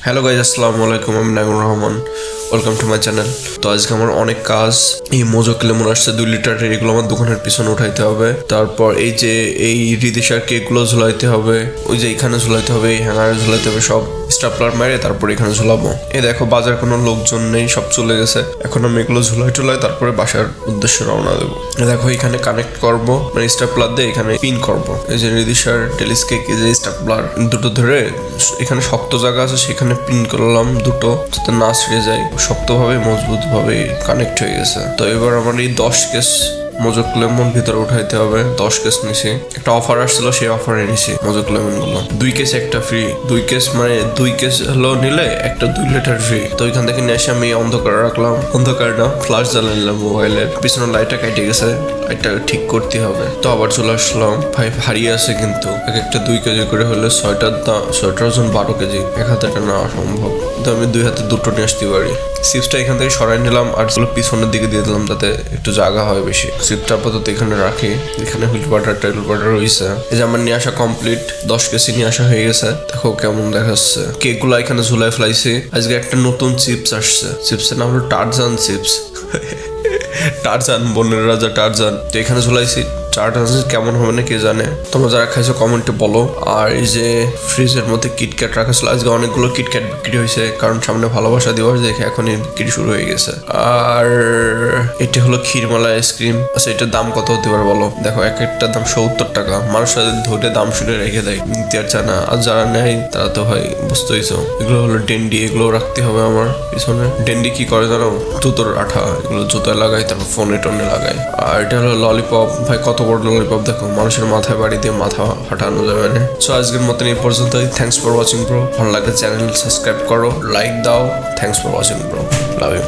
Hello guys, আসসালামু আলাইকুম। আমি Naimur Rahman, welcome to my channel. তো আজকে আমার অনেক কাজ। এই মোজোক লেমন আসছে 2 লিটারের, এগুলো আমার দোকানের পিছনে উঠাইতে হবে। তারপর এই রিদিশার কেকগুলো ঝুলাইতে হবে, ওই যে এখানে ঝুলাইতে হবে, এই হ্যাঙ্গারে ঝুলাইতে হবে, সব স্টাপলার মেরে তারপর এখানে ঝুলাবো। এই দেখো বাজার কোনো লোকজন নেই, সব চলে গেছে। এখন আমি এগুলো ঝুলাই তারপরে বাসার উদ্দেশ্যে রওনা দেবো। দেখো এখানে কানেক্ট করবো, মানে স্টাপলার দিয়ে এখানে পিন করবো। এই যে রিদিশার টেলিস্কেক, এই যে স্টাপলার দুটো ধরে এখানে শক্ত জায়গা আছে সেখানে পিন করলাম দুটো, যাতে না ছিঁড়ে যায়। শক্তভাবে মজবুত ভাবে কানেক্ট হয়ে গেছে। তো এবার আমার এই 10 কেস মোজোক লেমন ভিতরে উঠাইতে হবে। 10 কেস নিছি, একটা অফার আসছিল, সেই অফারে নিছি মোজোক লেমন গুলো। 2 কেস একটা ফ্রি, 2 কেস মানে 2 কেস হলো নিলে একটা 2 লিটার ফ্রি। তো ওইখান থেকে নিয়ে এসে আমি অন্ধকারে রাখলাম, অন্ধকার না ফ্ল্যাশ জ্বালিয়ে নিলাম মোবাইলের। পিছনে লাইটটা কেটে গেছে, লাইটটা ঠিক করতে হবে। তো আবার চলে আসলাম। ভাই হারিয়ে আছে কিন্তু, এক একটা 2 কেজি করে হলে 6টার দাম, 6টার ওজন 12 কেজি, এক হাতে এটা নেওয়া সম্ভব। তো আমি 2 হাতে দুটো নিয়ে আসতে পারি। চিপসটা এখান থেকে সরাই নিলাম আর পিছনের দিকে দিয়ে দিলাম, যাতে একটু জায়গা হয় বেশি। চিপসটা আপাতত এখানে রাখি। এখানে হুইল বাটার রয়েছে। এই যে আমার নিয়ে আসা কমপ্লিট, 10 কেজি নিয়ে আসা হয়ে গেছে। দেখো কেমন দেখাচ্ছে। কেকগুলো এখানে ঝুলাই ফেলাইছি। আজকে একটা নতুন চিপস আসছে, চিপসের নাম হলো টারজান চিপস। টারজান, বনের রাজা টারজান। তো এখানে ঝুলাইছি। চারটা কেমন হবে না কে জানে, তোমরা যারা খাইছো কমেন্টে বলো। আর এই যে ফ্রিজের মধ্যে কিটক্যাট রাখা ছিল, আজকে অনেকগুলো কিটক্যাট বিক্রি হয়েছে, কারণ সামনে ভালোবাসা দিবস দেখে এখনই বিক্রি শুরু হয়ে গেছে। আর এটা হলো ক্ষীরমালা আইসক্রিম। আচ্ছা এটার দাম কত হতে পারে বলো? দেখো এক একটার দাম 70 টাকা। মানুষ ধরে দাম শুনে রেখে দেয়, নিতে আর চায় না। আর যারা নেয় তারা তো হয় বুঝতেইছো। এগুলো হলো ডেন্ডি, এগুলো রাখতে হবে আমার পিছনে। ডেন্ডি কি করে জানো? জুতোর আঠা, এগুলো জুতোয় লাগাই, তারপর ফোনে টোনে লাগাই। আর এটা হলো ললিপপ। ভাই কত বড় ললিপপ, দেখো মানুষের মাথায় বাড়ি দিয়ে মাথা ফাটানো যাবে না। সো আজকের মতন এই পর্যন্তই। Thanks for watching bro. ভালো লাগলে চ্যানেল সাবস্ক্রাইব করো, লাইক দাও। Thanks for watching bro, love you.